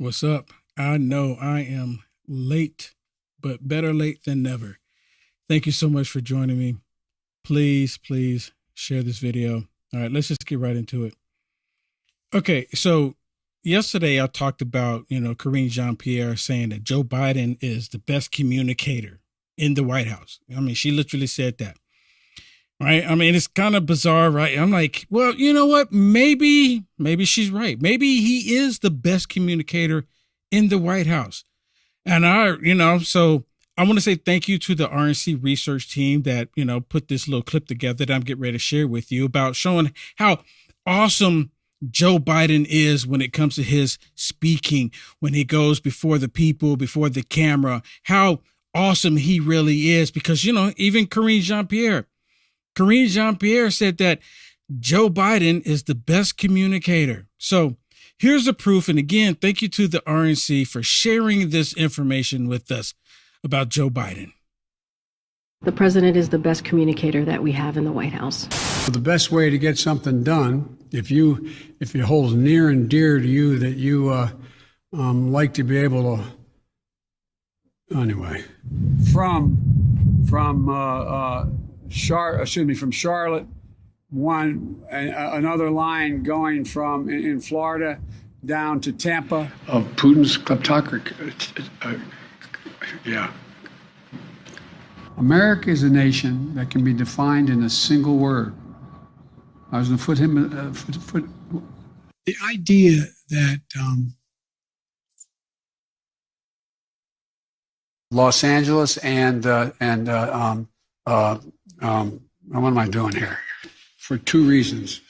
What's up? I know I am late, but better late than never. Thank you so much for joining me. Please share this video. All right, let's just get right into it. Okay, so yesterday I talked about, Karine Jean-Pierre saying that Joe Biden is the best communicator in the White House. I mean, she literally said that. Right. I mean, it's kind of bizarre, right? I'm like, well, you know what? Maybe she's right. Maybe he is the best communicator in the White House. And so I want to say thank you to the RNC research team that, put this little clip together that I'm getting ready to share with you about showing how awesome Joe Biden is when it comes to his speaking, when he goes before the people, before the camera, how awesome he really is. Because, even Karine Jean-Pierre said that Joe Biden is the best communicator. So here's the proof. And again, thank you to the RNC for sharing this information with us about Joe Biden. The president is the best communicator that we have in the White House. The best way to get something done, if it holds near and dear to you that you like to be able to, anyway, from Charlotte, another line going from in Florida down to Tampa. Of Putin's kleptocracy. Yeah. America is a nation that can be defined in a single word. I was going to put him. The idea that Los Angeles and what am I doing here? For two reasons.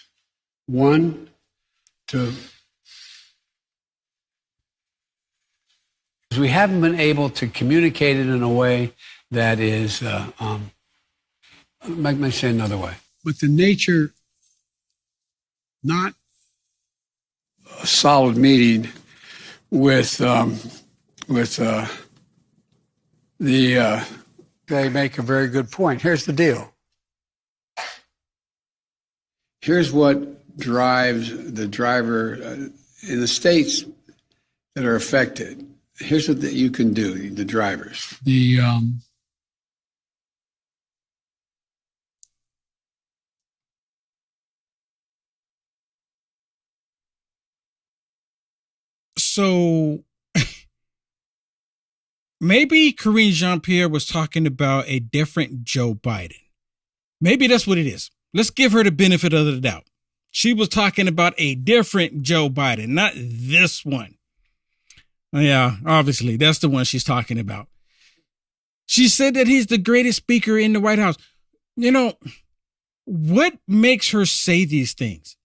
One, we haven't been able to communicate it in a way that is, let me say another way. But the nature, not a solid meeting with they make a very good point. Here's the deal. Here's what drives the driver in the states that are affected. Here's what you can do, the drivers. So maybe Karine Jean-Pierre was talking about a different Joe Biden. Maybe that's what it is. Let's give her the benefit of the doubt. She was talking about a different Joe Biden, not this one. Yeah, obviously, that's the one she's talking about. She said that he's the greatest speaker in the White House. What makes her say these things?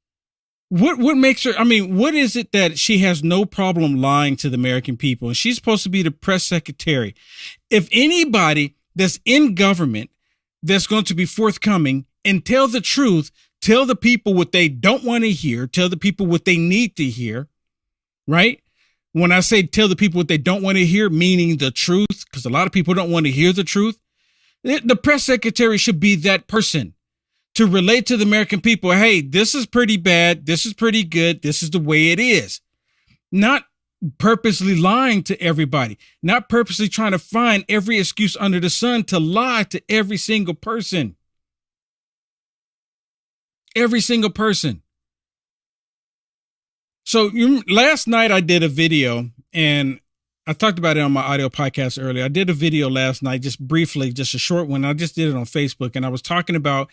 What makes her, what is it that she has no problem lying to the American people? And she's supposed to be the press secretary. If anybody that's in government that's going to be forthcoming and tell the truth, tell the people what they don't want to hear, tell the people what they need to hear, right? When I say tell the people what they don't want to hear, meaning the truth, because a lot of people don't want to hear the truth, the press secretary should be that person to relate to the American people. Hey, this is pretty bad. This is pretty good. This is the way it is. Not purposely lying to everybody, not purposely trying to find every excuse under the sun to lie to every single person. Every single person. So last night I did a video, and I talked about it on my audio podcast earlier. I did a video last night, just briefly, just a short one. I just did it on Facebook, and I was talking about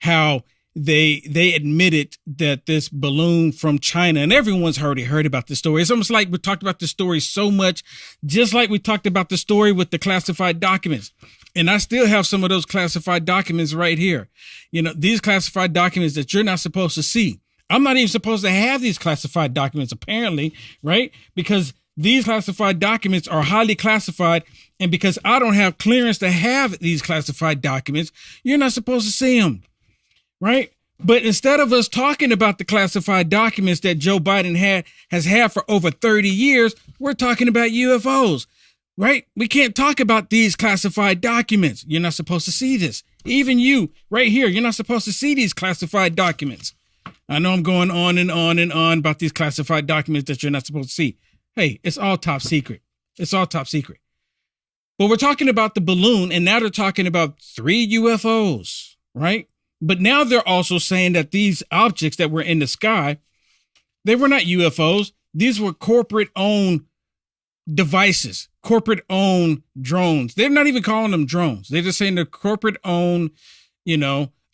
how they admitted that this balloon from China, and everyone's already heard about this story. It's almost like we talked about the story so much, just like we talked about the story with the classified documents. And I still have some of those classified documents right here. These classified documents that you're not supposed to see. I'm not even supposed to have these classified documents, apparently, right? Because these classified documents are highly classified. And because I don't have clearance to have these classified documents, you're not supposed to see them, right? But instead of us talking about the classified documents that Joe Biden has had for over 30 years, we're talking about UFOs. Right? We can't talk about these classified documents. You're not supposed to see this. Even you right here, you're not supposed to see these classified documents. I know I'm going on and on and on about these classified documents that you're not supposed to see. Hey, it's all top secret. It's all top secret. But we're talking about the balloon, and now they're talking about 3 UFOs, right? But now they're also saying that these objects that were in the sky, they were not UFOs. These were corporate-owned devices, corporate-owned drones. They're not even calling them drones. They're just saying they're corporate-owned,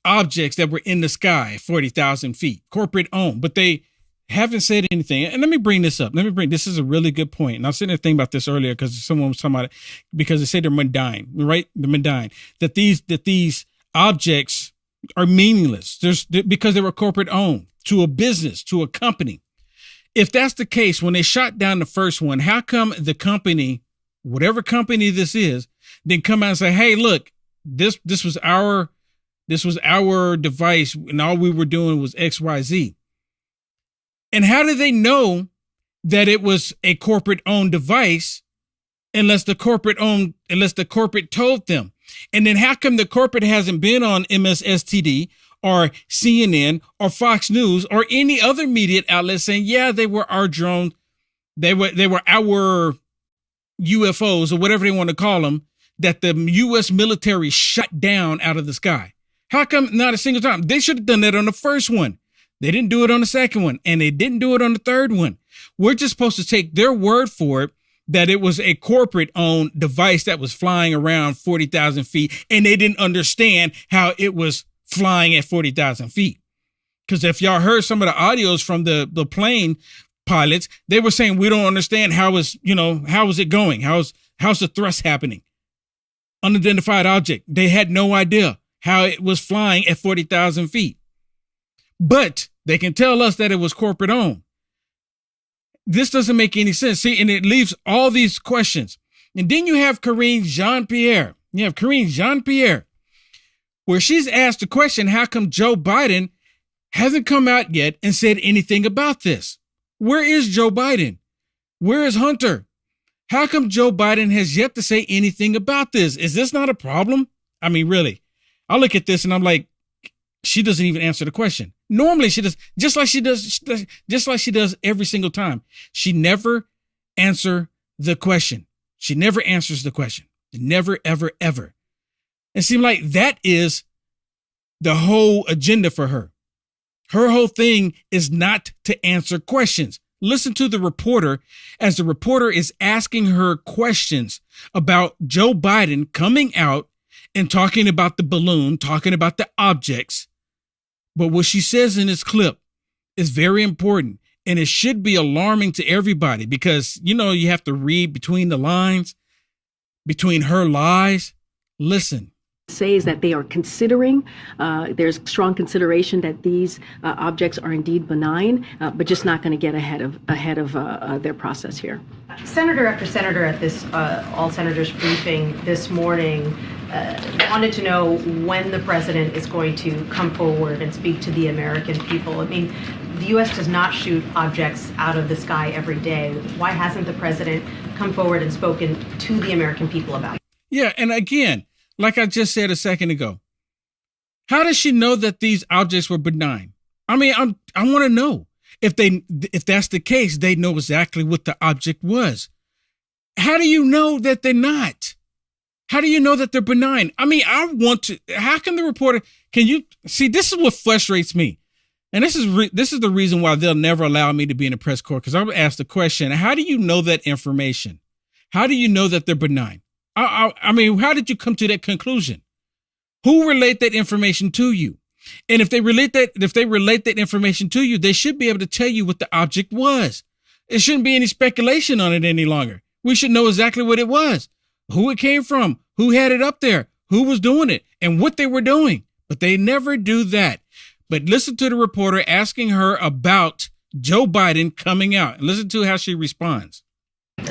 objects that were in the sky, 40,000 feet, corporate-owned. But they haven't said anything. And let me bring this up. This is a really good point. And I was sitting there thinking about this earlier because someone was talking about it, because they say they're mundane, right? They're mundane. That these objects are meaningless. Because they were corporate owned to a business, to a company. If that's the case, when they shot down the first one, how come the company, whatever company this is, then come out and say, hey, look, this was our device and all we were doing was XYZ. And how do they know that it was a corporate-owned device unless the corporate told them? And then how come the corporate hasn't been on MSSTD or CNN or Fox News or any other media outlet saying, yeah, they were our drones, they were our UFOs or whatever they want to call them, that the U.S. military shot down out of the sky? How come not a single time? They should have done that on the first one. They didn't do it on the second one, and they didn't do it on the third one. We're just supposed to take their word for it that it was a corporate-owned device that was flying around 40,000 feet, and they didn't understand how it was flying at 40,000 feet. Because if y'all heard some of the audios from the plane pilots, they were saying, we don't understand how is it going? How's the thrust happening? Unidentified object. They had no idea how it was flying at 40,000 feet. But they can tell us that it was corporate owned. This doesn't make any sense. See, and it leaves all these questions. And then you have Karine Jean-Pierre. Where she's asked the question, how come Joe Biden hasn't come out yet and said anything about this? Where is Joe Biden? Where is Hunter? How come Joe Biden has yet to say anything about this? Is this not a problem? I mean, really, I look at this and I'm like, she doesn't even answer the question. Normally she does, just like she does every single time. She never answers the question. She never answers the question. Never, ever, ever. It seems like that is the whole agenda for her. Her whole thing is not to answer questions. Listen to the reporter as the reporter is asking her questions about Joe Biden coming out and talking about the balloon, talking about the objects. But what she says in this clip is very important, and it should be alarming to everybody because, you have to read between the lines, between her lies. Listen. Says that they are considering, there's strong consideration that these objects are indeed benign, but just not going to get ahead of their process here. Senator after senator at this all senators briefing this morning wanted to know when the president is going to come forward and speak to the American people. I mean, the U.S. does not shoot objects out of the sky every day. Why hasn't the president come forward and spoken to the American people about it? Yeah, and again, like I just said a second ago, how does she know that these objects were benign? I mean, I want to know if that's the case, they know exactly what the object was. How do you know that they're not? How do you know that they're benign? I mean, how can the reporter, can you see, this is what frustrates me. And this is the reason why they'll never allow me to be in a press corps. Cause I'm asked the question, how do you know that information? How do you know that they're benign? I mean, how did you come to that conclusion? Who relayed that information to you? And if they relate that information to you, they should be able to tell you what the object was. It shouldn't be any speculation on it any longer. We should know exactly what it was, who it came from, who had it up there, who was doing it, and what they were doing. But they never do that. But listen to the reporter asking her about Joe Biden coming out, and listen to how she responds.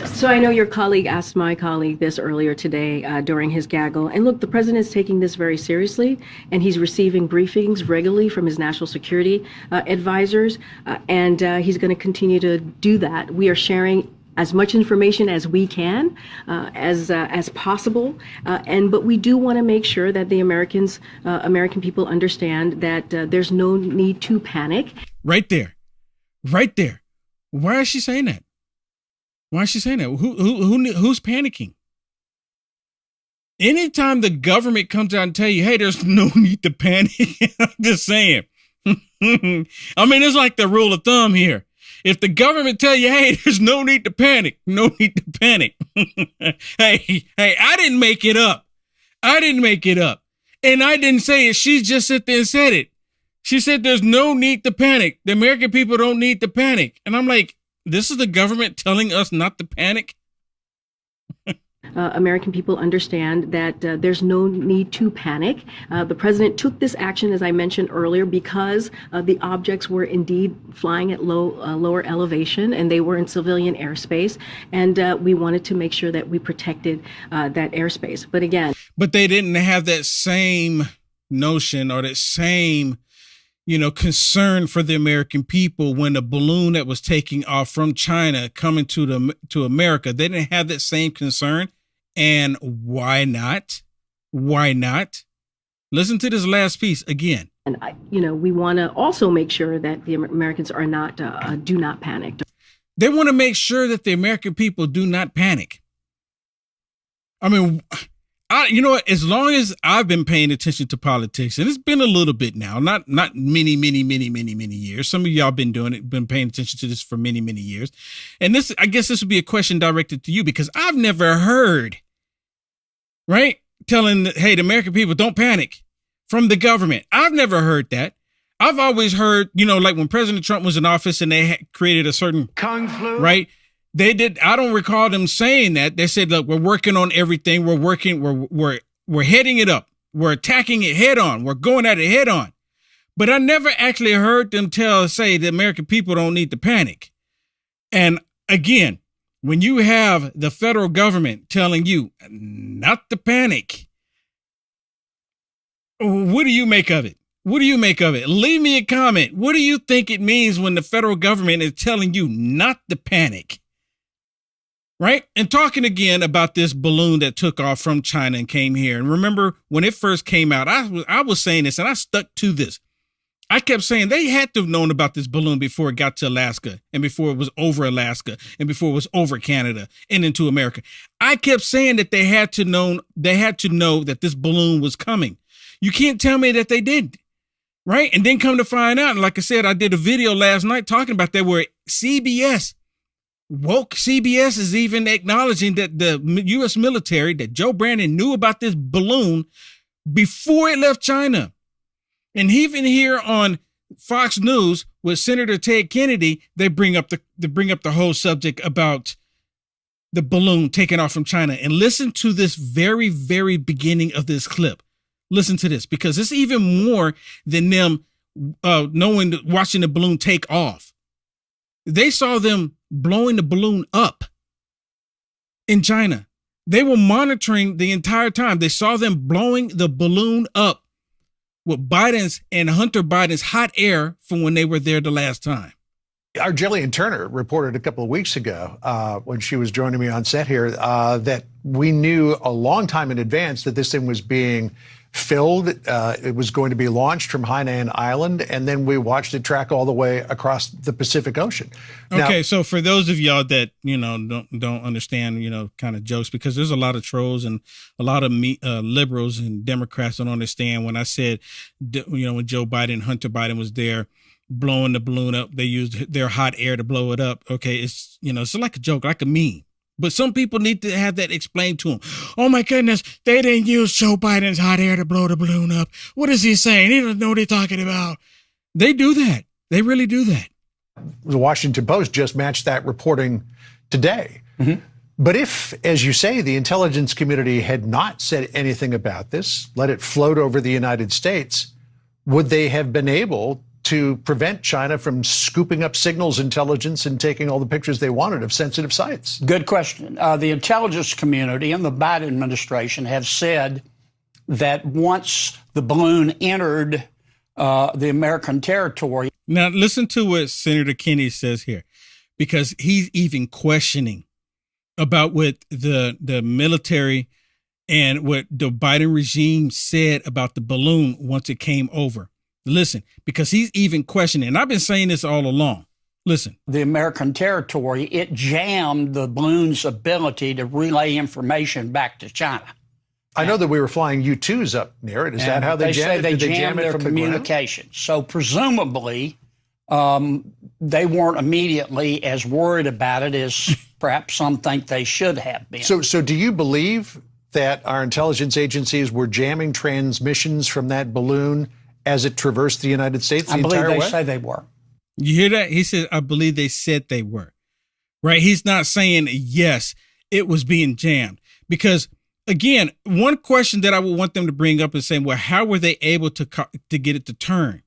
So I know your colleague asked my colleague this earlier today during his gaggle. And look, the president is taking this very seriously, and he's receiving briefings regularly from his national security advisors, and he's going to continue to do that. We are sharing as much information as we can, as possible, but we do want to make sure that the American people understand that there's no need to panic. Right there. Why is she saying that? Why is she saying that? Who's panicking? Anytime the government comes out and tell you, hey, there's no need to panic, I'm just saying. I mean, it's like the rule of thumb here. If the government tell you, hey, there's no need to panic, no need to panic. Hey, I didn't make it up. I didn't make it up. And I didn't say it. She just sit there and said it. She said there's no need to panic. The American people don't need to panic. And I'm like, this is the government telling us not to panic? American people understand that there's no need to panic. The president took this action, as I mentioned earlier, because the objects were indeed flying at lower elevation, and they were in civilian airspace. And we wanted to make sure that we protected that airspace. But again, but they didn't have that same notion or that same, concern for the American people when the balloon that was taking off from China coming to America. They didn't have that same concern. And why not? Why not? Listen to this last piece again. And we want to also make sure that the Americans are not do not panic. They want to make sure that the American people do not panic. I mean, as long as I've been paying attention to politics, and it's been a little bit now, not many years. Some of y'all been paying attention to this for many, many years. And I guess this would be a question directed to you, because I've never heard, right, telling, hey, the American people don't panic from the government. I've never heard that. I've always heard, like when President Trump was in office and they created a certain Kung flu, right? They did. I don't recall them saying that. They said, look, we're working on everything. We're heading it up. We're attacking it head on. We're going at it head on. But I never actually heard them say the American people don't need to panic. And again, when you have the federal government telling you not to panic, what do you make of it? What do you make of it? Leave me a comment. What do you think it means when the federal government is telling you not to panic? Right? And talking again about this balloon that took off from China and came here. And remember when it first came out, I was saying this and I stuck to this. I kept saying they had to have known about this balloon before it got to Alaska and before it was over Alaska and before it was over Canada and into America. I kept saying that they had to know that this balloon was coming. You can't tell me that they didn't. Right? And then come to find out, and like I said, I did a video last night talking about that where CBS, woke CBS, is even acknowledging that the U.S. military, that Joe Brandon knew about this balloon before it left China. And even here on Fox News with Senator Ted Kennedy, they bring up the whole subject about the balloon taking off from China. And listen to this very, very beginning of this clip. Listen to this, because it's even more than them watching the balloon take off. They saw them blowing the balloon up in China. They were monitoring the entire time. They saw them blowing the balloon up with Biden's and Hunter Biden's hot air from when they were there the last time. Our Jillian Turner reported a couple of weeks ago when she was joining me on set here that we knew a long time in advance that this thing was being filled. It was going to be launched from Hainan Island, and then we watched it track all the way across the Pacific Ocean. Okay, now, so for those of y'all that don't understand, kind of jokes, because there's a lot of trolls and a lot of liberals and Democrats don't understand when I said, when Joe Biden, Hunter Biden was there blowing the balloon up, they used their hot air to blow it up. Okay, it's it's like a joke, like a meme. But some people need to have that explained to them. Oh, my goodness, they didn't use Joe Biden's hot air to blow the balloon up. What is he saying? He doesn't know what he's talking about. They do that. They really do that. The Washington Post just matched that reporting today. Mm-hmm. But if, as you say, the intelligence community had not said anything about this, let it float over the United States, would they have been able to prevent China from scooping up signals intelligence and taking all the pictures they wanted of sensitive sites? Good question. The intelligence community and the Biden administration have said that once the balloon entered the American territory. Now, listen to what Senator Kennedy says here, because he's even questioning about what the military and what the Biden regime said about the balloon once it came over. Listen, because he's even questioning, and I've been saying this all along, Listen, the American territory, it jammed the balloon's ability to relay information back to China. I know that we were flying U-2s up near it. Is that how they jammed it? They Did they jammed jam it their from communication. So presumably, they weren't immediately as worried about it as perhaps some think they should have been. So do you believe that our intelligence agencies were jamming transmissions from that balloon as it traversed the United States the entire way? I believe they say they were. You hear that? He said, I believe they said they were. Right? He's not saying, yes, it was being jammed. Because, again, one question that I would want them to bring up is saying, well, how were they able to get it to turn?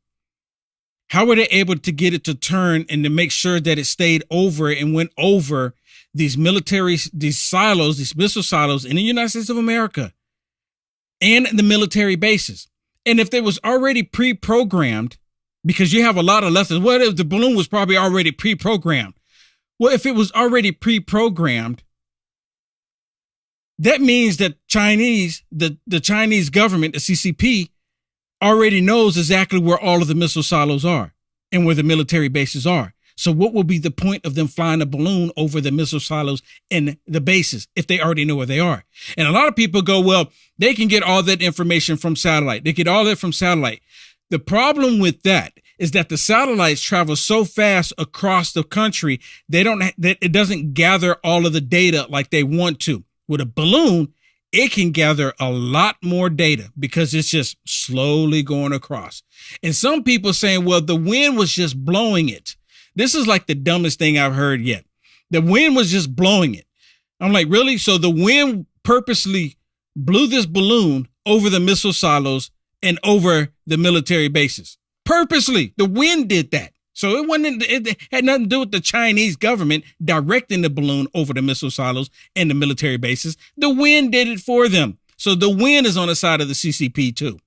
How were they able to get it to turn and to make sure that it stayed over and went over these silos, these missile silos in the United States of America and the military bases? And if they was already pre-programmed, because you have a lot of lessons, what if the balloon was probably already pre-programmed? Well, if it was already pre-programmed, that means that the Chinese government, the CCP, already knows exactly where all of the missile silos are and where the military bases are. So what will be the point of them flying a balloon over the missile silos and the bases if they already know where they are? And a lot of people go, well, they can get all that information from satellite. They get all that from satellite. The problem with that is that the satellites travel so fast across the country, that it doesn't gather all of the data like they want to. With a balloon, it can gather a lot more data because it's just slowly going across. And some people saying, well, the wind was just blowing it. This is like the dumbest thing I've heard yet. The wind was just blowing it. I'm like, really? So the wind purposely blew this balloon over the missile silos and over the military bases. Purposely, the wind did that. So it had nothing to do with the Chinese government directing the balloon over the missile silos and the military bases. The wind did it for them. So the wind is on the side of the CCP too.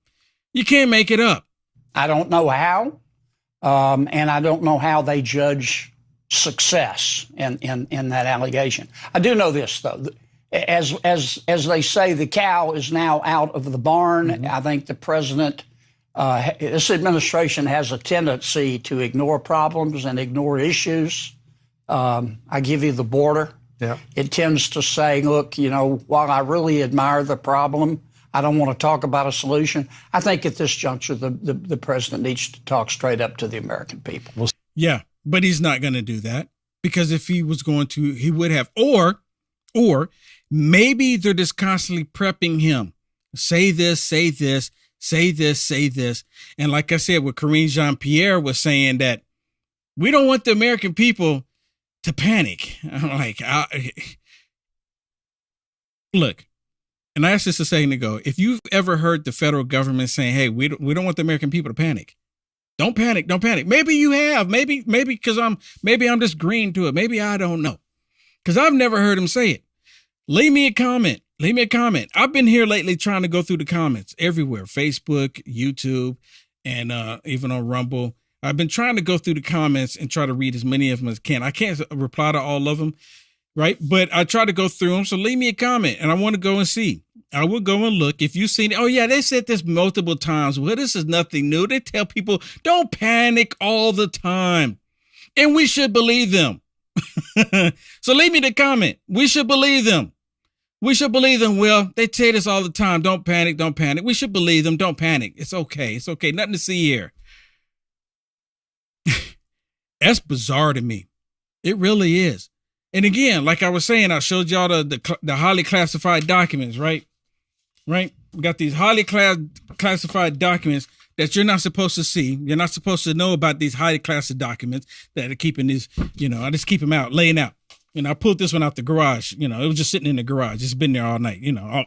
You can't make it up. I don't know how, and I don't know how they judge success in that allegation. I do know this though. As they say, the cow is now out of the barn. Mm-hmm. I think the president, this administration has a tendency to ignore problems and ignore issues. I give you the border. Yeah. It tends to say, look, while I really admire the problem, I don't want to talk about a solution. I think at this juncture, the president needs to talk straight up to the American people. Yeah, but he's not going to do that, because if he was going to, he would have, or maybe they're just constantly prepping him. Say this, say this, say this, say this. And like I said, what Karine Jean-Pierre was saying, that we don't want the American people to panic. I'm like, look, and I asked this a second ago, if you've ever heard the federal government saying, hey, we don't want the American people to panic. Don't panic. Don't panic. Maybe you have. Maybe because I'm just green to it. Maybe I don't know. Because I've never heard him say it. Leave me a comment. Leave me a comment. I've been here lately trying to go through the comments everywhere. Facebook, YouTube, and even on Rumble. I've been trying to go through the comments and try to read as many of them as I can. I can't reply to all of them, right? But I try to go through them. So leave me a comment, and I want to go and see. I will go and look. If you've seen it, oh yeah, they said this multiple times. Well, this is nothing new. They tell people, don't panic all the time. And we should believe them. So leave me the comment. We should believe them. We should believe them. Well, they say this all the time. Don't panic. Don't panic. We should believe them. Don't panic. It's okay. It's okay. Nothing to see here. That's bizarre to me. It really is. And again, like I was saying, I showed y'all the highly classified documents, right? Right? We got these highly classified documents that you're not supposed to see. You're not supposed to know about these highly classified documents that are keeping these, I just keep them out, laying out. I pulled this one out the garage. It was just sitting in the garage. It's been there all night.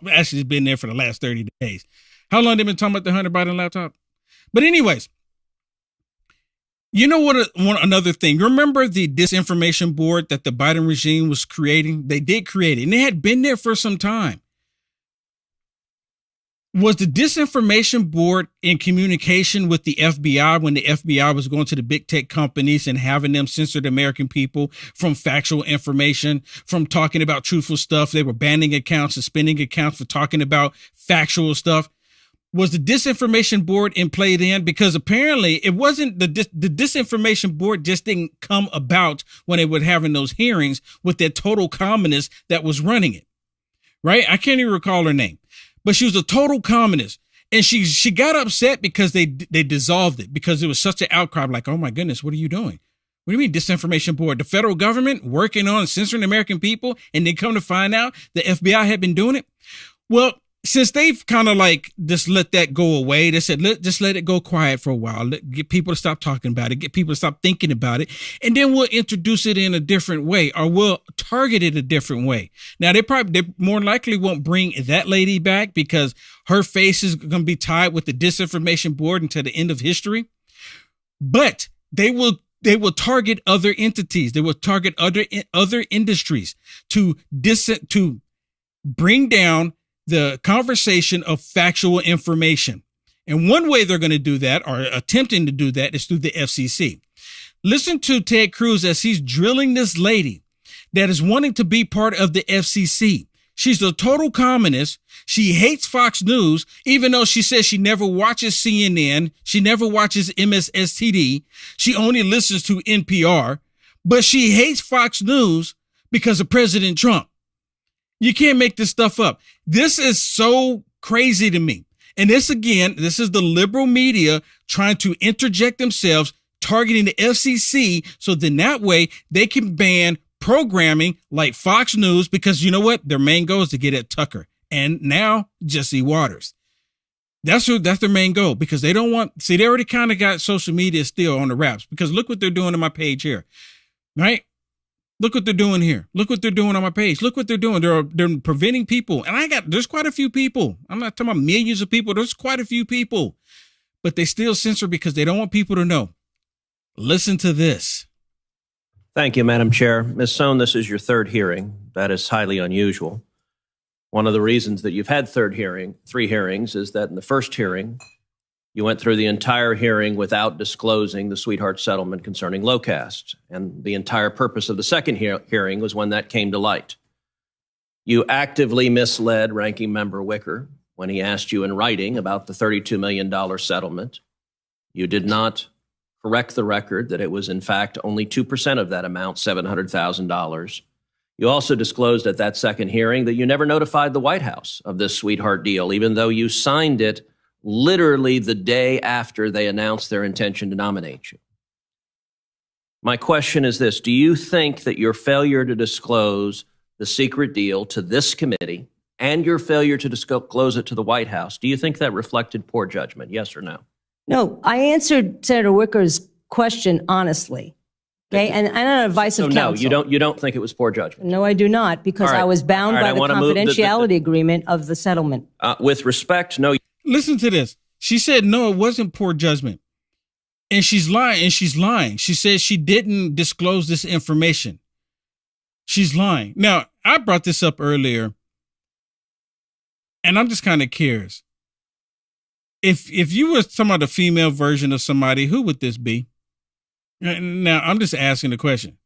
Actually, it's been there for the last 30 days. How long they been talking about the Hunter Biden laptop? But anyways, another thing, remember the disinformation board that the Biden regime was creating? They did create it, and it had been there for some time. Was the disinformation board in communication with the FBI when the FBI was going to the big tech companies and having them censor the American people from factual information, from talking about truthful stuff? They were banning accounts, suspending accounts for talking about factual stuff. Was the disinformation board in play then? Because apparently it wasn't the disinformation board just didn't come about when they were having those hearings with that total communist that was running it, right? I can't even recall her name, but she was a total communist. And she got upset because they dissolved it because it was such an outcry. Like, oh my goodness, what are you doing? What do you mean disinformation board? The federal government working on censoring the American people, and then come to find out the FBI had been doing it. Well, since they've kind of like just let that go away, they said, just let it go quiet for a while. Get people to stop talking about it, get people to stop thinking about it. And then we'll introduce it in a different way, or we'll target it a different way. Now, they more likely won't bring that lady back because her face is going to be tied with the disinformation board until the end of history. But they will target other entities. They will target other industries to bring down the conversation of factual information. And one way they're going to do that, or attempting to do that, is through the FCC. Listen to Ted Cruz as he's drilling this lady that is wanting to be part of the FCC. She's a total communist. She hates Fox News, even though she says she never watches CNN. She never watches MSSTD. She only listens to NPR, but she hates Fox News because of President Trump. You can't make this stuff up. This is so crazy to me. And this is the liberal media trying to interject themselves, targeting the FCC, so then that way they can ban programming like Fox News, because you know what? Their main goal is to get at Tucker and now Jesse Waters. That's their main goal, because they don't want, they already kind of got social media still on the wraps, because look what they're doing on my page here, right? Look what they're doing here. Look what they're doing on my page. Look what they're doing. They're preventing people. And there's quite a few people. I'm not talking about millions of people. There's quite a few people, but they still censor because they don't want people to know. Listen to this. Thank you, Madam Chair. Ms. Sohn, this is your third hearing. That is highly unusual. One of the reasons that you've had three hearings is that in the first hearing, you went through the entire hearing without disclosing the sweetheart settlement concerning Locast. And the entire purpose of the second hearing was when that came to light. You actively misled Ranking Member Wicker when he asked you in writing about the $32 million settlement. You did not correct the record that it was, in fact, only 2% of that amount, $700,000. You also disclosed at that second hearing that you never notified the White House of this sweetheart deal, even though you signed it literally the day after they announced their intention to nominate you. My question is this: do you think that your failure to disclose the secret deal to this committee and your failure to disclose it to the White House, do you think that reflected poor judgment? Yes or no? No, I answered Senator Wicker's question honestly. Okay, and on advice of counsel. No, you don't think it was poor judgment? No, I do not, because I was bound by the confidentiality agreement of the settlement. With respect, no. Listen to this. She said, no, it wasn't poor judgment. And she's lying, She said she didn't disclose this information. She's lying. Now, I brought this up earlier, and I'm just kind of curious. If you were some of the female version of somebody, who would this be? Now, I'm just asking the question.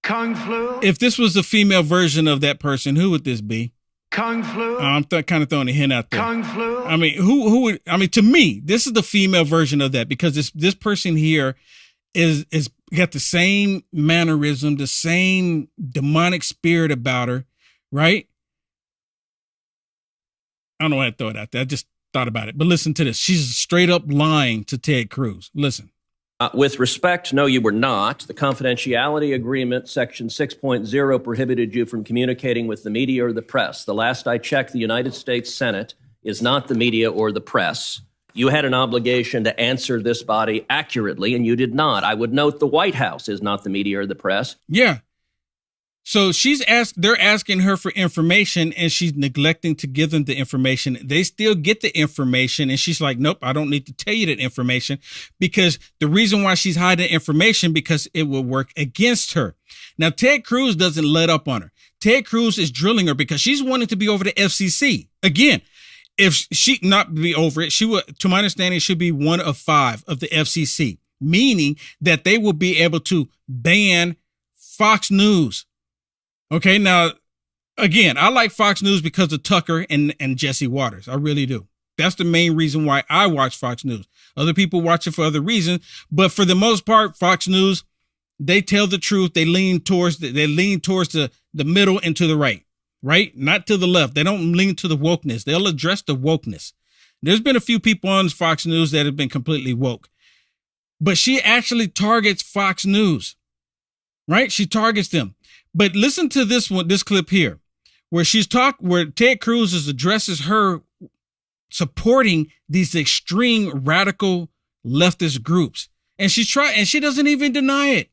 Kung flu? If this was the female version of that person, who would this be? Kung flu? I'm kind of throwing a hint out there. Kung flu? I mean, who would, I mean, to me, this is the female version of that, because this person here is got the same mannerism, the same demonic spirit about her, right? I don't know why I throw it out there. I just thought about it. But listen to this. She's straight up lying to Ted Cruz. Listen. With respect, no, you were not. The confidentiality agreement, section 6.0, prohibited you from communicating with the media or the press. The last I checked, the United States Senate is not the media or the press. You had an obligation to answer this body accurately, and you did not. I would note the White House is not the media or the press. Yeah. So they're asking her for information, and she's neglecting to give them the information. They still get the information, and she's like, nope, I don't need to tell you that information, because the reason why she's hiding information, because it will work against her. Now, Ted Cruz doesn't let up on her. Ted Cruz is drilling her because she's wanting to be over the FCC. Again, if she not be over it, she would, to my understanding, should be one of 5 of the FCC, meaning that they will be able to ban Fox News. Okay, now, again, I like Fox News because of Tucker and Jesse Waters. I really do. That's the main reason why I watch Fox News. Other people watch it for other reasons, but for the most part, Fox News, they tell the truth. They lean towards the middle and to the right? Not to the left. They don't lean to the wokeness. They'll address the wokeness. There's been a few people on Fox News that have been completely woke, but she actually targets Fox News, right? She targets them. But listen to this clip here, where where Ted Cruz addresses her supporting these extreme radical leftist groups. And she doesn't even deny it,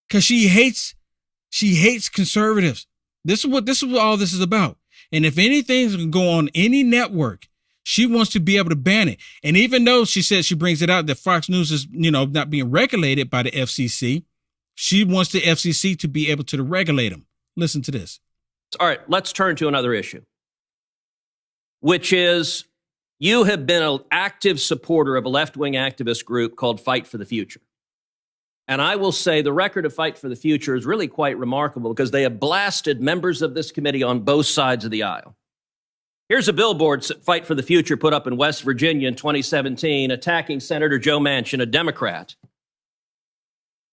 because she hates conservatives. This is what all this is about. And if anything's going to go on any network, she wants to be able to ban it. And even though she says, she brings it out that Fox News is, not being regulated by the FCC, she wants the FCC to be able to regulate them. Listen to this. All right, let's turn to another issue, which is you have been an active supporter of a left-wing activist group called Fight for the Future. And I will say the record of Fight for the Future is really quite remarkable, because they have blasted members of this committee on both sides of the aisle. Here's a billboard Fight for the Future put up in West Virginia in 2017, attacking Senator Joe Manchin, a Democrat.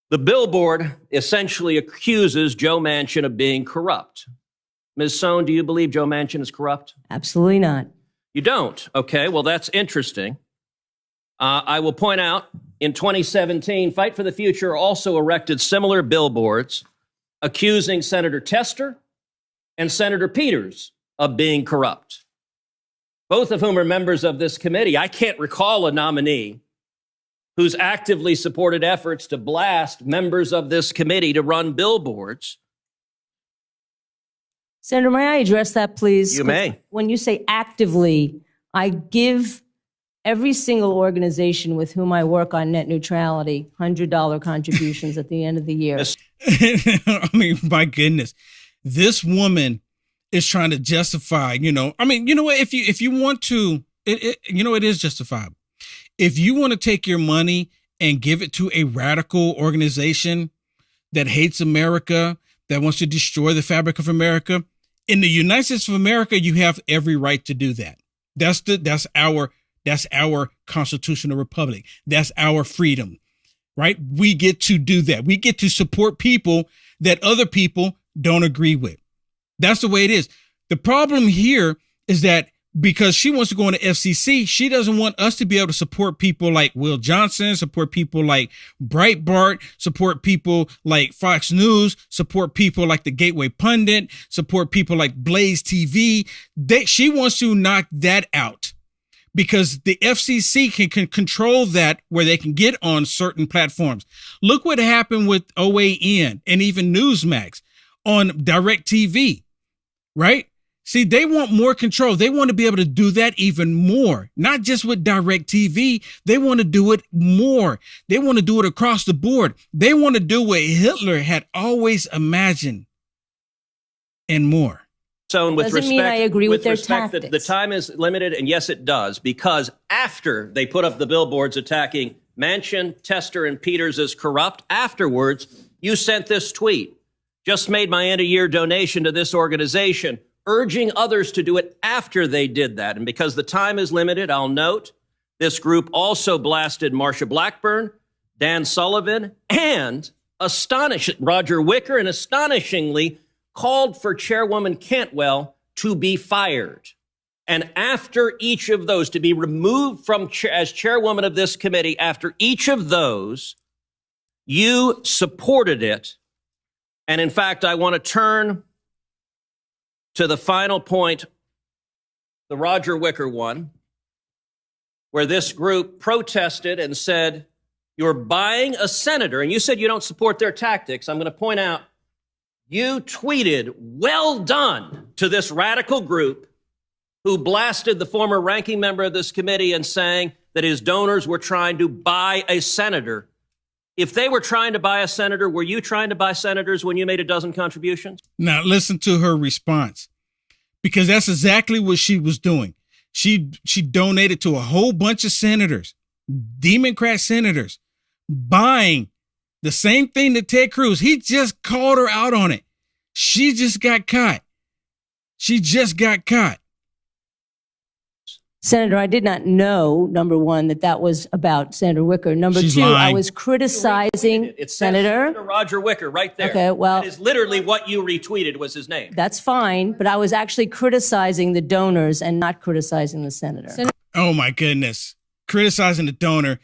The billboard essentially accuses Joe Manchin of being corrupt. Ms. Sohn, do you believe Joe Manchin is corrupt? Absolutely not. You don't? Okay, well, that's interesting. I will point out, in 2017, Fight for the Future also erected similar billboards accusing Senator Tester and Senator Peters of being corrupt, both of whom are members of this committee. I can't recall a nominee who's actively supported efforts to blast members of this committee to run billboards. Senator, may I address that, please? You may. When you say actively, I give every single organization with whom I work on net neutrality $100 contributions at the end of the year. I mean, my goodness, this woman is trying to justify, I mean, you know what, if you want to, it is justifiable. If you want to take your money and give it to a radical organization that hates America, that wants to destroy the fabric of America, in the United States of America, you have every right to do that. That's our constitutional republic. That's our freedom, right? We get to do that. We get to support people that other people don't agree with. That's the way it is. The problem here is that because she wants to go into FCC, she doesn't want us to be able to support people like Will Johnson, support people like Breitbart, support people like Fox News, support people like the Gateway Pundit, support people like Blaze TV. She wants to knock that out, because the FCC can control that, where they can get on certain platforms. Look what happened with OAN and even Newsmax on DirecTV, right? See, they want more control. They want to be able to do that even more, not just with DirecTV. They want to do it more. They want to do it across the board. They want to do what Hitler had always imagined and more. So with doesn't mean I agree with their tactics. The time is limited, and yes, it does, because after they put up the billboards attacking Manchin, Tester, and Peters as corrupt, afterwards, you sent this tweet. Just made my end-of-year donation to this organization, urging others to do it after they did that. And because the time is limited, I'll note this group also blasted Marsha Blackburn, Dan Sullivan, and Roger Wicker, and astonishingly called for Chairwoman Cantwell to be fired. And after each of those, to be removed from as chairwoman of this committee, after each of those, you supported it. And in fact, I want to turn to the final point, the Roger Wicker one, where this group protested and said, you're buying a senator, and you said you don't support their tactics. I'm going to point out, you tweeted, well done, to this radical group who blasted the former ranking member of this committee and saying that his donors were trying to buy a senator. If they were trying to buy a senator, were you trying to buy senators when you made a dozen contributions? Now, listen to her response, because that's exactly what she was doing. She donated to a whole bunch of senators, Democrat senators, buying the same thing that Ted Cruz. He just called her out on it. She just got caught. She just got caught. Senator, I did not know, number one, that was about Senator Wicker. Number She's two, lying. I was criticizing It says Senator Roger Wicker right there. Okay, well, that is literally what you retweeted was his name. that's fine, but I was actually criticizing the donors and not criticizing the senator. Oh my goodness. Criticizing the donor,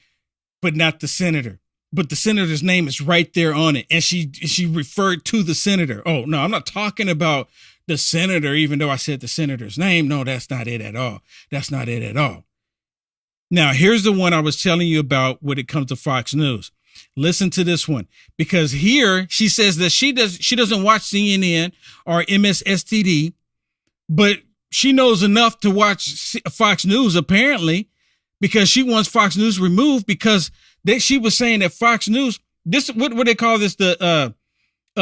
but not the senator. But the senator's name is right there on it. And she referred to the senator. Oh, no, I'm not talking about the senator, even though I said the senator's name. No, that's not it at all. That's not it at all. Now, here's the one I was telling you about when it comes to Fox News. Listen to this one, because here she says that she doesn't watch CNN or MSSTD, but she knows enough to watch Fox News, apparently, because she wants Fox News removed because she was saying that Fox News, this, what they call this, the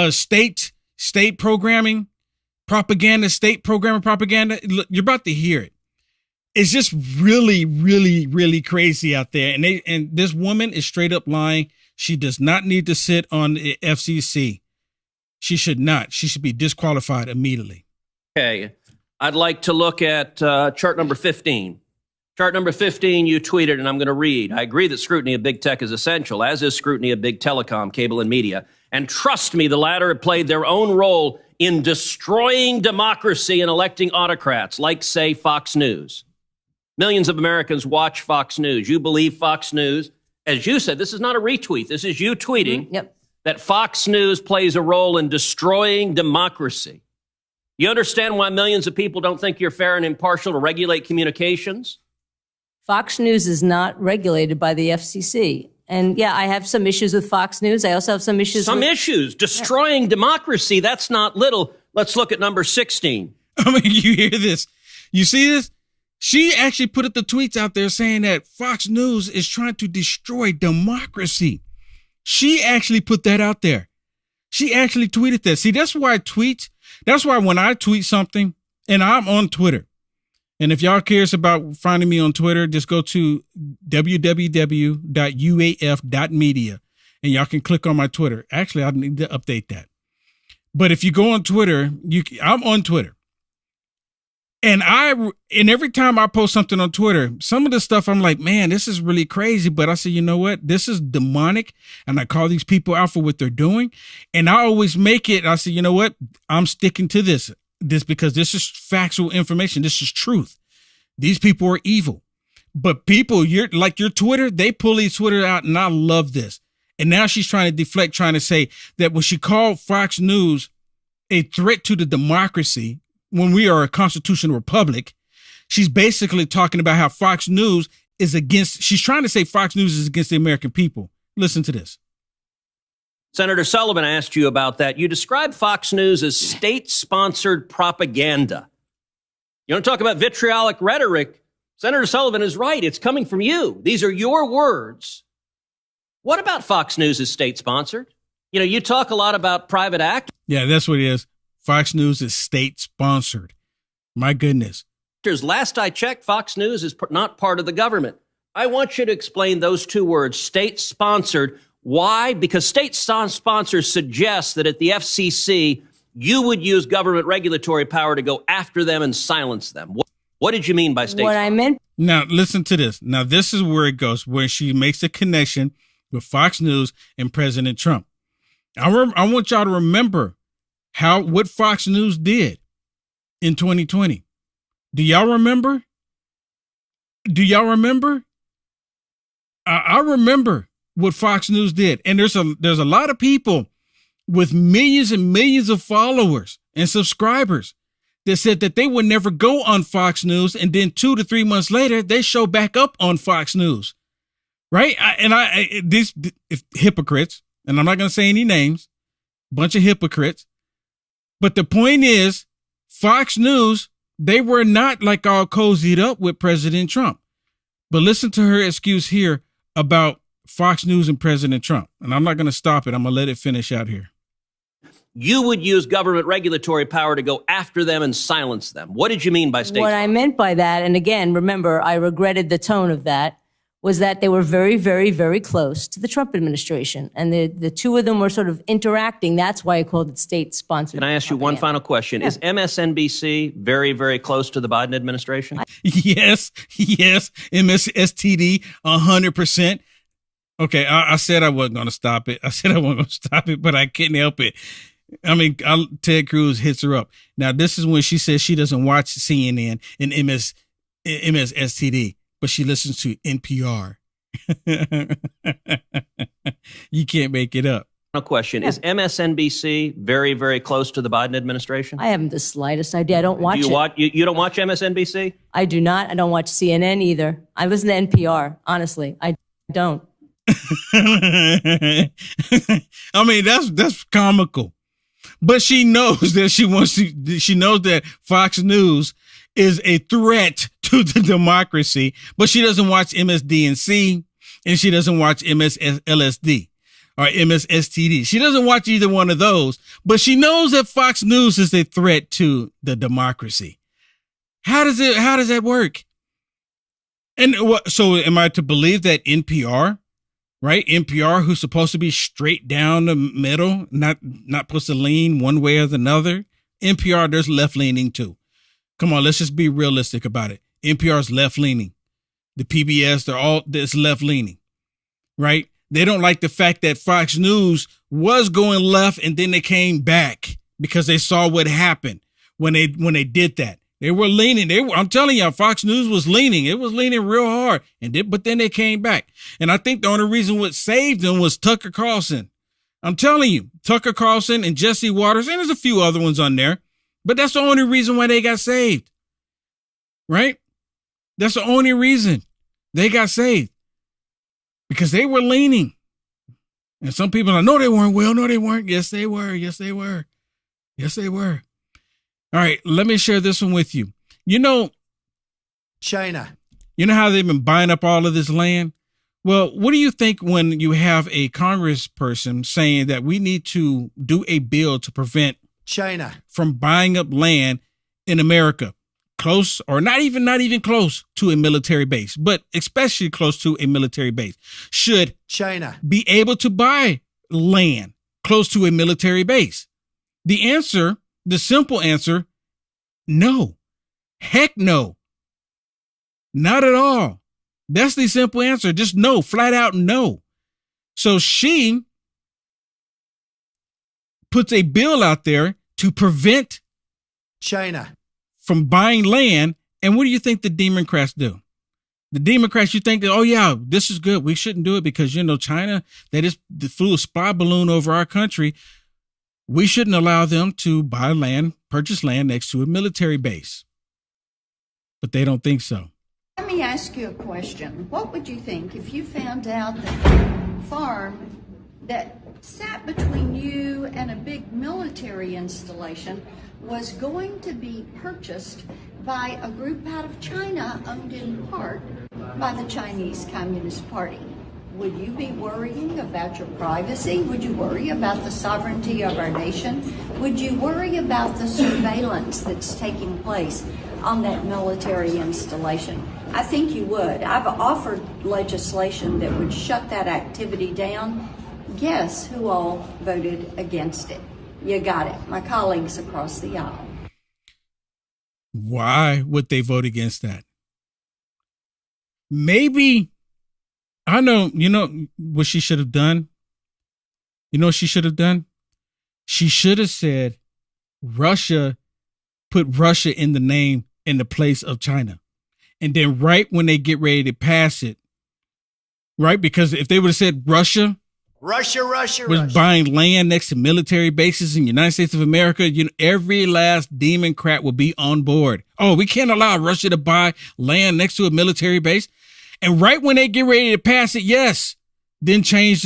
state programming propaganda, state programming propaganda. Look, you're about to hear it. It's just really, really, really crazy out there. And this woman is straight up lying. She does not need to sit on the FCC. She should not. She should be disqualified immediately. Okay. I'd like to look at chart number 15. Chart number 15, you tweeted, and I'm going to read. I agree that scrutiny of big tech is essential, as is scrutiny of big telecom, cable, and media. And trust me, the latter have played their own role in destroying democracy and electing autocrats, like, say, Fox News. Millions of Americans watch Fox News. You believe Fox News. As you said, this is not a retweet. This is you tweeting that Fox News plays a role in destroying democracy. You understand why millions of people don't think you're fair and impartial to regulate communications? Fox News is not regulated by the FCC. And yeah, I have some issues with Fox News. I also have some issues Destroying democracy, that's not little. Let's look at number 16. I mean, you hear this? You see this? She actually put the tweets out there saying that Fox News is trying to destroy democracy. She actually put that out there. She actually tweeted that. See, that's why when I tweet something, and I'm on Twitter, and if y'all curious about finding me on Twitter, just go to www.uaf.media and y'all can click on my Twitter. Actually, I need to update that. But if you go on Twitter, I'm on Twitter. And every time I post something on Twitter, some of the stuff I'm like, man, this is really crazy. But I say, you know what? This is demonic. And I call these people out for what they're doing. And I always make it. I say, you know what? I'm sticking to this because this is factual information. This is truth. These people are evil. But people, your Twitter, they pull these Twitter out. And I love this. And now she's trying to deflect, trying to say that when she called Fox News a threat to the democracy, when we are a constitutional republic, she's basically talking about how Fox News is she's trying to say Fox News is against the American people. Listen to this. Senator Sullivan asked you about that. You described Fox News as state-sponsored propaganda. You want to talk about vitriolic rhetoric? Senator Sullivan is right. It's coming from you. These are your words. What about Fox News is state-sponsored? You know, you talk a lot about private actors. Yeah, that's what it is. Fox News is state-sponsored. My goodness. Last I checked, Fox News is not part of the government. I want you to explain those two words, state-sponsored. Why? Because state sponsors suggest that at the FCC, you would use government regulatory power to go after them and silence them. What did you mean by state? What I meant. Now, listen to this. Now, this is where it goes, where she makes a connection with Fox News and President Trump. I want y'all to remember what Fox News did in 2020. Do y'all remember? I remember what Fox News did. And there's a lot of people with millions and millions of followers and subscribers that said that they would never go on Fox News. And then 2 to 3 months later, they show back up on Fox News. Right. These hypocrites, and I'm not going to say any names, bunch of hypocrites. But the point is, Fox News, they were not like all cozied up with President Trump. But listen to her excuse here about Fox News and President Trump. And I'm not going to stop it. I'm going to let it finish out here. You would use government regulatory power to go after them and silence them. What did you mean by state? What I meant by that, and again, remember, I regretted the tone of that, was that they were very, very, very close to the Trump administration. And the two of them were sort of interacting. That's why I called it state-sponsored. Can I ask you one final question? Yeah. Is MSNBC very, very close to the Biden administration? Yes, MSSTD, 100%. Okay, I said I wasn't going to stop it. But I couldn't help it. I mean, Ted Cruz hits her up. Now, this is when she says she doesn't watch CNN and MSSTD, but she listens to NPR. You can't make it up. No question. Yeah. Is MSNBC very, very close to the Biden administration? I haven't the slightest idea. I don't watch it. You don't watch MSNBC? I do not. I don't watch CNN either. I listen to NPR, honestly. I don't. I mean, that's comical. But she knows that she knows that Fox News is a threat to the democracy, but she doesn't watch MSDNC and she doesn't watch MSLSD or MSSTD. She doesn't watch either one of those, but she knows that Fox News is a threat to the democracy. How does that work? And so am I to believe that NPR, right? NPR, who's supposed to be straight down the middle, not supposed to lean one way or the other. NPR, there's left leaning too. Come on, let's just be realistic about it. NPR's left leaning. The PBS, this left leaning, right? They don't like the fact that Fox News was going left and then they came back because they saw what happened when they did that. They were leaning. I'm telling you, Fox News was leaning. It was leaning real hard, but then they came back. And I think the only reason what saved them was Tucker Carlson. I'm telling you, Tucker Carlson and Jesse Waters, and there's a few other ones on there, but that's the only reason why they got saved, right? That's the only reason they got saved, because they were leaning. And some people are like, no, they weren't. Well, no, they weren't. Yes, they were. Yes, they were. Yes, they were. All right, let me share this one with you. You know, China. You know how they've been buying up all of this land? Well, what do you think when you have a congressperson saying that we need to do a bill to prevent China from buying up land in America, close or not even close to a military base, but especially close to a military base? Should China be able to buy land close to a military base? The simple answer, no. Heck no. Not at all. That's the simple answer. Just no, flat out no. So she puts a bill out there to prevent China from buying land. And what do you think the Democrats do? The Democrats, you think that, oh yeah, this is good. We shouldn't do it because, China, they just flew a spy balloon over our country. We shouldn't allow them to buy land, purchase land next to a military base. But they don't think so. Let me ask you a question. What would you think if you found out that the farm that sat between you and a big military installation was going to be purchased by a group out of China, owned in part by the Chinese Communist Party? Would you be worrying about your privacy? Would you worry about the sovereignty of our nation? Would you worry about the surveillance that's taking place on that military installation? I think you would. I've offered legislation that would shut that activity down. Guess who all voted against it? You got it. My colleagues across the aisle. Why would they vote against that? Maybe, I know, what she should have done? You know what she should have done? She should have said put Russia in the place of China. And then right when they get ready to pass it, right? Because if they would have said Russia was buying land next to military bases in the United States of America, every last Democrat would be on board. Oh, we can't allow Russia to buy land next to a military base. And right when they get ready to pass it, yes, then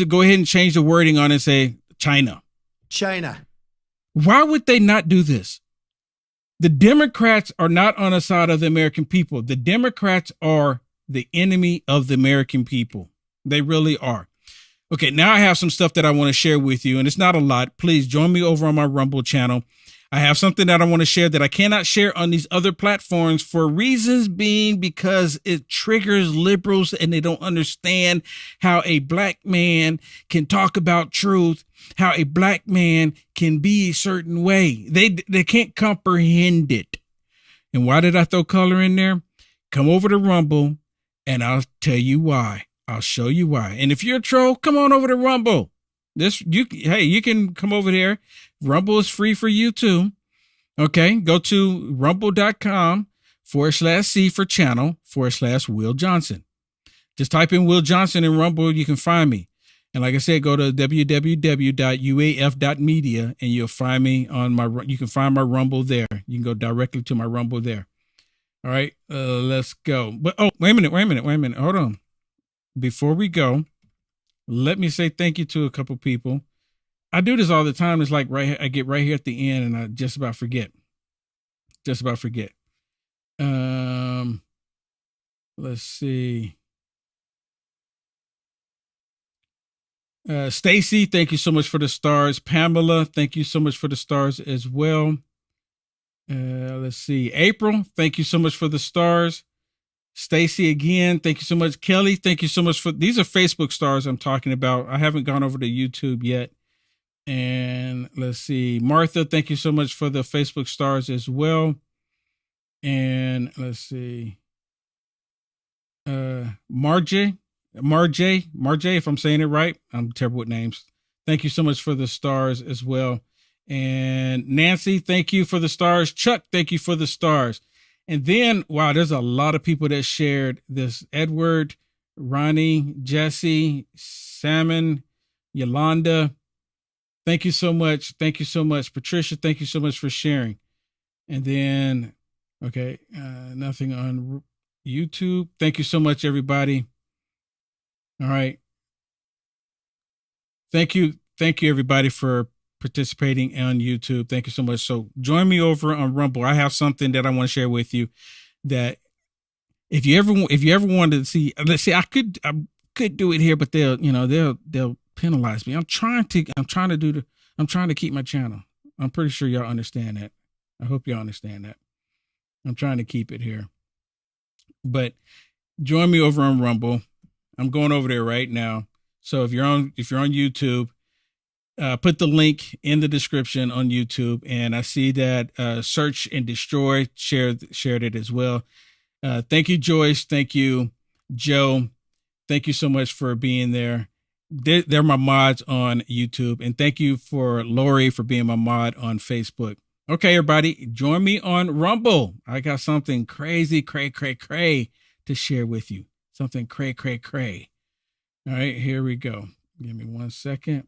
go ahead and change the wording on it and say China. Why would they not do this? The Democrats are not on the side of the American people. The Democrats are the enemy of the American people. They really are. Okay, now I have some stuff that I want to share with you, and it's not a lot. Please join me over on my Rumble channel. I have something that I want to share that I cannot share on these other platforms for reasons being because it triggers liberals and they don't understand how a black man can talk about truth, how a black man can be a certain way. They can't comprehend it. And why did I throw color in there? Come over to Rumble and I'll tell you why. I'll show you why. And if you're a troll, come on over to Rumble. You can come over there. Rumble is free for you too. Okay, go to rumble.com/C for channel/Will Johnson. Just type in Will Johnson in Rumble. You can find me. And like I said, go to www.uaf.media and you'll find me you can find my Rumble there. You can go directly to my Rumble there. All right, let's go. But wait a minute. Hold on. Before we go, let me say thank you to a couple people. I do this all the time. It's like I get right here at the end and I just about forget. Let's see. Stacy, thank you so much for the stars. Pamela, thank you so much for the stars as well. Let's see. April, thank you so much for the stars. Stacy again, thank you so much. Kelly, thank you so much these are Facebook stars I'm talking about. I haven't gone over to YouTube yet. And let's see. Martha, thank you so much for the Facebook stars as well. And let's see. Marjay, if I'm saying it right. I'm terrible with names. Thank you so much for the stars as well. And Nancy, thank you for the stars. Chuck, thank you for the stars. And then, wow, there's a lot of people that shared this. Edward, Ronnie, Jesse, Salmon, Yolanda. Thank you so much. Thank you so much. Patricia, thank you so much for sharing. And then, okay, nothing on YouTube. Thank you so much, everybody. All right. Thank you, everybody, for participating on YouTube. Thank you so much. So join me over on Rumble. I have something that I want to share with you that if you ever wanted to see, let's see, I could do it here, but they'll penalize me. I'm trying to keep my channel. I'm pretty sure y'all understand that. I hope y'all understand that. I'm trying to keep it here, but join me over on Rumble. I'm going over there right now. So if you're on YouTube, put the link in the description on YouTube, and I see that Search and Destroy shared it as well. Thank you, Joyce. Thank you, Joe. Thank you so much for being there. They're my mods on YouTube, and thank you for Lori for being my mod on Facebook. Okay, everybody, join me on Rumble. I got something crazy, cray to share with you. Something cray. All right, here we go. Give me 1 second.